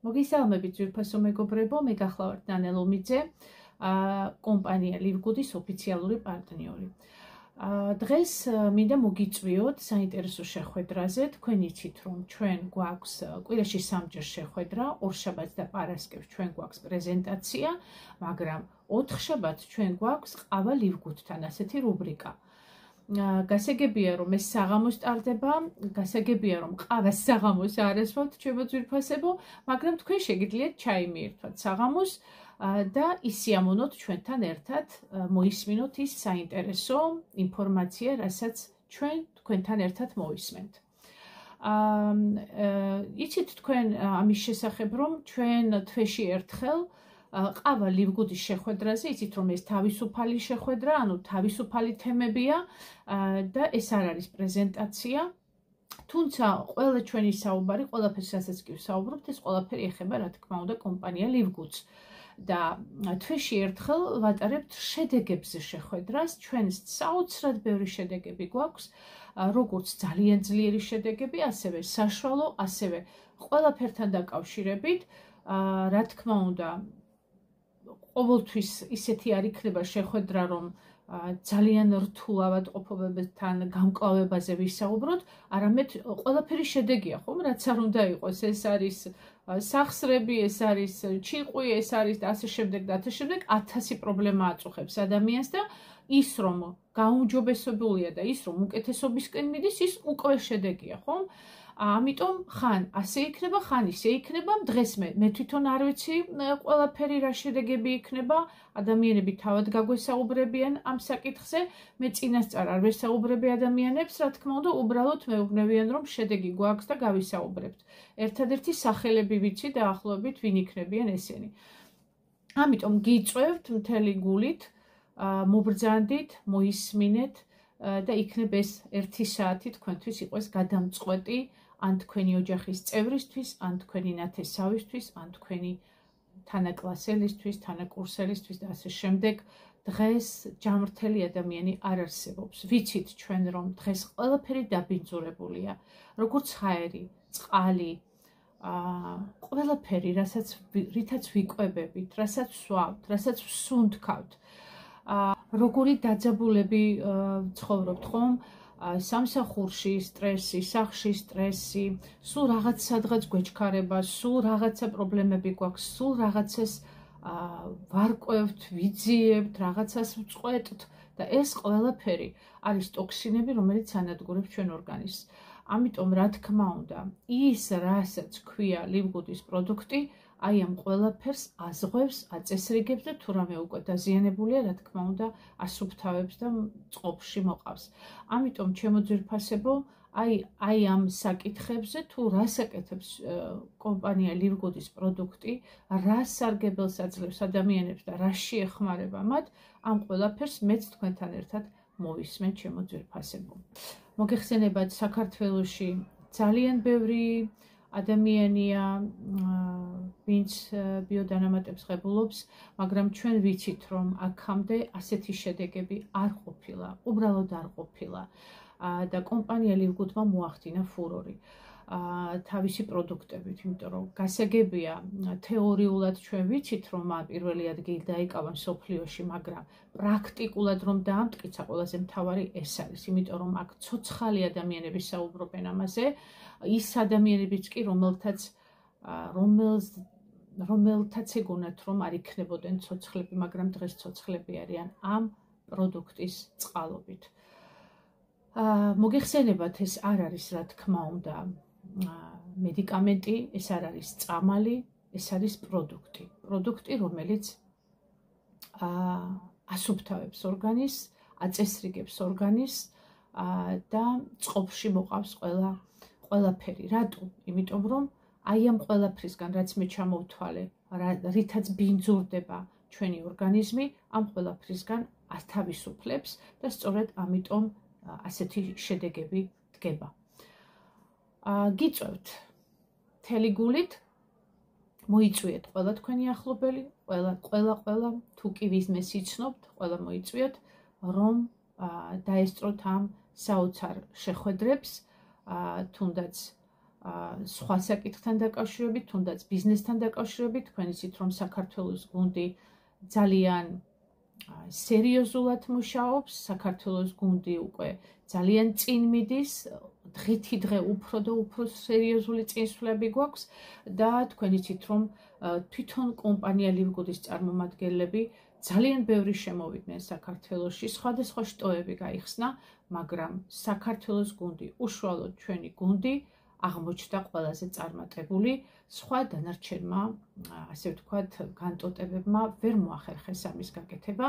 მოგესალმებით ძვირფასო მეგობრებო, მე გახლავართ ნანა ლომიძე, კომპანია ლივგუდის ოფიციალური პარტნიორი. დღეს მინდა მოგიწვიოთ საინტერესო შეხვედრაზე. თქვენ იცით, რომ ჩვენ გვაქვს კვირაში 3 ჯერ შეხვედრა, ორშაბათს და პარასკევს ჩვენ გვაქვს პრეზენტაცია, მაგრამ 4 შაბათს ჩვენ გვაქვს ყავა ლივგუდთან, ასეთი რუბრიკა. გასაგებია, რომ ეს საღამოს ტარდება, გასაგებია, რომ ყავას საღამოს არ ასვავთ ჩემო ძვირფასებო, მაგრამ თქვენ შეგიძლიათ ჩაი მიირთვათ საღამოს და ისიამოვნოთ ჩვენთან ერთად, მოისმინოთ ის საინტერესო ინფორმაცია, რასაც ჩვენ თქვენთან ერთად მოვისმენთ. იცით თქვენ ამის შესახებ, რომ ჩვენ თვეში ერთხელ ყავა ლივგუდის შეხვედრაზე, იცით რომ ეს თავისუფალი შეხვედრა, ანუ თავისუფალი თემებია და ეს არ არის პრეზენტაცია. თუმცა ყველა ჩვენი საუბარი, ყველაფერს რასაც კი ვსაუბრობთ, ეს ყველაფერი ეხება, რა თქმა უნდა, კომპანია ლივგუდს. და თვეში ერთხელ ვატარებთ შედეგებზე შეხვედრას, ჩვენს საოცრად ბევრი შედეგები გვაქვს, როგორც ძალიან ძლიერი შედეგები, ასევე საშუალო, ასევე ყველაფერთან დაკავშირებით, რა თქმა უნდა, ყოველთვის ისეთი არ იქნება შეხვედრა, რომ ძალიან რთულავად ყოფობებთან გამკლავებაზე ვისაუბროთ, არამედ ყველაფერი შედეგია, ხომ, რაც არ უნდა იყოს, ეს არის სახსრები, ეს არის ჩიყვი, ეს არის და ასე შემდეგ და ასე შემდეგ, 1000 პრობლემა აწუხებს ადამიანს და ის რომ გაუმჯობესებულია და ის რომ უკეთესობისკენ მიდის, ის უკვე შედეგია, ხომ? ამიტომ ხან ასე იქნება, ხან ისე იქნება. დღეს მე თვითონ არ ვიცი ყველაფერი რა შედეგები იქნება, ადამიანები თავად გაგვესაუბრებიან ამ საკითხზე, მე წინასწარ არ ვესაუბრები ადამიანებს, რა თქმა უნდა, უბრალოდ მეუბნებიან, რომ შედეგი გვაქვს და გავისაუბრებთ. ერთადერთი სახელები ვიცი დაახლოებით ვინ იქნებიან ესენი. ამიტომ გიწევთ მთელი გულით, მობრძანდით, მოისმინეთ და იქნებ ეს 1 საათი თქვენთვის იყოს გადამწყვეტი ან თქვენი ოჯახის წევრისთვის, ან თქვენი ნათესავისთვის, ან თქვენი თანაკლასელისთვის, თანაკურსელისთვის და ასე შემდეგ. დღეს ჯამრთელი ადამიანი არ არსებობს. ვიცით ჩვენ, რომ დღეს ყველაფერი დაბინძურებულია, როგორც ჰაერი, წყალი, ყველაფერი, რითაც ვიკვებებით, რასაც ვსვავთ, რასაც ვსუნთქავთ. როგორი დაძაბულები ცხოვრობთ, ხომ? სამსახურში სტრესი, სახლში სტრესი, სულ რაღაც სადღაც გვეჩქარება, სულ რაღაცა პრობლემები გვაქვს, სულ რაღაცას ვარკვევთ, ვიძიებთ, რაღაცას ვწყვეტთ და ეს ყველაფერი არის ტოქსინები, რომელიც ანადგურებს ჩვენ ორგანიზმს. ამიტომ, რა თქმა უნდა, ის, რასაც ქვია ლივგუდის პროდუქტი, აი ამ ყველაფერს აზღვევს, აწესრიგებს და თუ რამე უკვე დაზიანებულია, რა თქმა უნდა, ასუფთავებს და წყობში მოყავს. ამიტომ, ჩემო ძვირფასებო, აი ამ საკითხებზე, თუ რას აკეთებს კომპანია ლივგუდის პროდუქტი, რა სარგებელს აძლევს ადამიანებს და რა შეეხმარება მათ, ამ ყველაფერს მეც თქვენთან ერთად მოვისმენ, ჩემო ძვირფასებო. მოგეხსენებათ, საქართველოში ძალიან ბევრი ადამიანია, ვინც ბიოდანამატებს ღებულობს, მაგრამ ჩვენ ვიცით, რომ აქამდე ასეთი შედეგები არ ყოფილა, უბრალოდ არ ყოფილა და კომპანია ლივგუდმა მოახდინა ფურორი თავისი პროდუქტებით, იმიტომ რომ გასაგებია, თეორიულად ჩვენ ვიცით, რომ პირველი ადგილი დაიკავა მსოფლიოში, მაგრამ პრაქტიკულად რომ დაამტკიცა, ყველაზე მთავარი ეს არის, იმიტომ რომ აქ ცოცხალი ადამიანები საუბრობენ ამაზე, ის ადამიანებიც კი, რომელთაც ეგონათ, რომ არ იქნებოდნენ ცოცხლები, მაგრამ დღეს ცოცხლები არიან ამ პროდუქტის წყალობით. მოგეხსენებათ, ეს არ არის, რა თქმა უნდა, მედიკამენტი, ეს არ არის წამალი, ეს არის პროდუქტი. პროდუქტი, რომელიც ასუფთავებს ორგანიზმს, აწესრიგებს ორგანიზმს და წყობში მოყავს ყველაფერი. რატო? იმიტომ რომ აი ამ ყველაფრისგან, რაც მე ჩამოვთვალე, რითაც ბინძურდება ჩვენი ორგანიზმი, ამ ყველაფრისგან ათავისუფლებს და სწორედ ამიტომ ასეთი შედეგები დგება. გიწევთ მთელი გულით, მოიწვიეთ ყველა თქვენი ახლობელი, ყველა, თუ კი ვიზმეს იცნობთ, ყველა მოიწვიეთ, რომ დაესწროთ ამ საოცარ შეხვედრებს, თუნდაც სხვა საკითხთან დაკავშირებით, თუნდაც ბიზნესთან დაკავშირებით, თქვენ იცით, რომ საქართველოს გუნდი ძალიან სერიოზულად მუშაობს, საქართველოს გუნდი უკვე ძალიან წინ მიდის, დღითი დღე უფრო და უფრო სერიოზული წინსვლები გვაქვს და თქვენ იცით, რომ თვითონ კომპანია ლივგუდის წარმომადგენლები ძალიან ბევრი შემოვიდნენ საქართველოში, სხვადასხვა შტოები გაიხსნა, მაგრამ საქართველოს გუნდი, უშუალოდ ჩვენი გუნდი აღმოჩნდა ყველაზე წარმატებული, სხვა დანარჩენმა, ასე ვთქვათ, განტოტებებმა ვერ მოახერხეს ამის გაკეთება.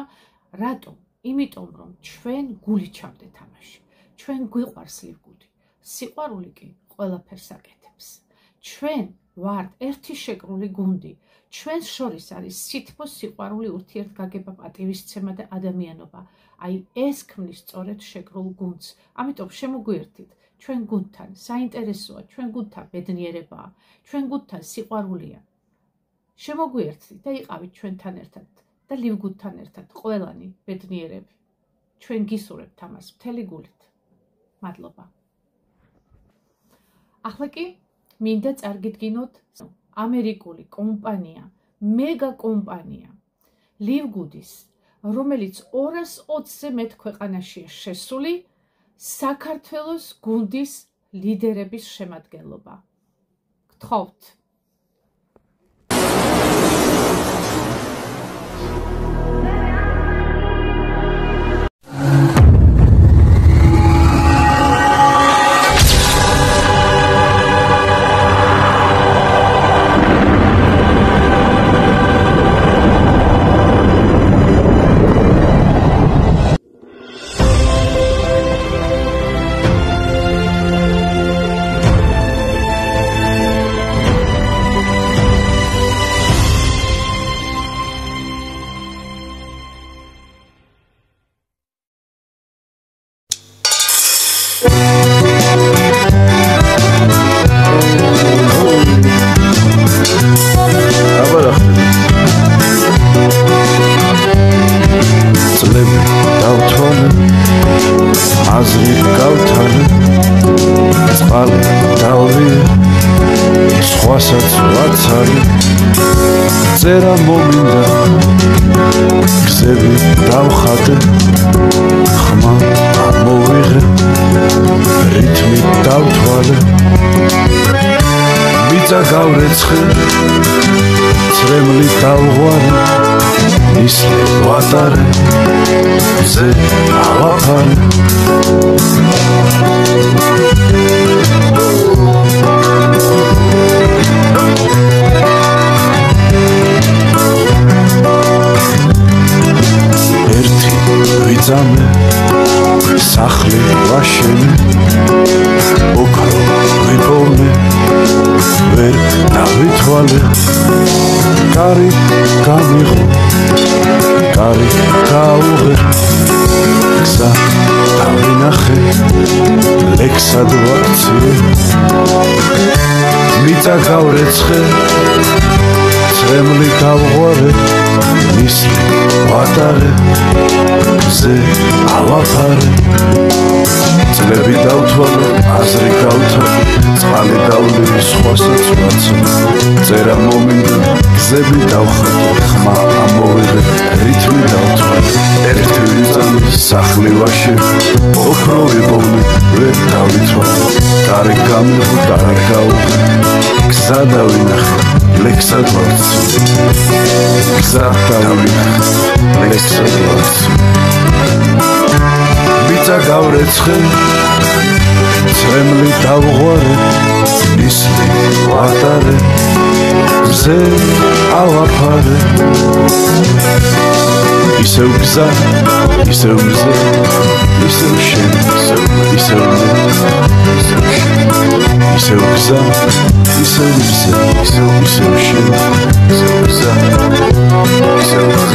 რატომ? იმიტომ, რომ ჩვენ გული ჩავდე თამაში. ჩვენ გვიყვარს ლივგუდი. სიყვარული კი ყველაფერს აკეთებს. ჩვენ ვართ ერთი შეკრული გუნდი. ჩვენს შორის არის სითბო, სიყვარული, ურთიერთგაგება, პატივისცემა და ადამიანობა. აი ეს ქმნის სწორედ შეკრულ გუნდს. ამიტომ შემოგვიერთით. ჩვენ გუნდთან საინტერესოა, ჩვენ გუნდთან ბედნიერებაა, ჩვენ გუნდთან სიყვარულია. შემოგვიერთდით და იყავით ჩვენთან ერთად და ლივგუდთან ერთად ყველანი ბედნიერები. ჩვენ გისურვებთ ამას მთელი გულით. მადლობა. ახლა კი მინდა წარგიდგინოთ ამერიკული კომპანია, მეგა კომპანია ლივგუდის, რომელიც 220-ზე მეტ ქვეყანაშია შესული, საქართველოს გუნდის ლიდერების შემადგენლობა. გთხოვთ. წერა მომინდა გზები დავხატე ხმა მოვიღე რითმი დავთვალე მიწა გავრეცხე წრემლი დავღვარე ისლი ვატარე ზე ავაფარე ვიძამე სახლი ვაშენე ოქრო ვიპოვნე ვერ დავითვალე კარი გამიღო კარი გაუღე გზა დავინახე ლექსად ვაქციე მიწა გავრეცხე წრემლი გავღვარე ისლი ვატარე ზე ავაფარე წლები დავთვალე აზრი გავთვალე წყალი დავლე სხვასაც ვაცნო წერა მომინდა გზები დავხატე ხმა ამოვიღე რითმი დავთვალე ერთი ვიძამე სახლი ვაშენე ოქრო ვიპოვნე ვერ დავითვალე კარი გამიღო კარი გაუღე გზა დავინახე ლექსად ვაქციე გზა დავინახე ლექსად ვაქციე მიწა გავრეცხე წრემლი დავღვარე ისლი ვატარე ზე ავაფარე ისევ გზა ისევ მზე ისევ შენ ისევ მე ისევ გზა ისევ მზე ისევ შენ ისევ გზა ისევ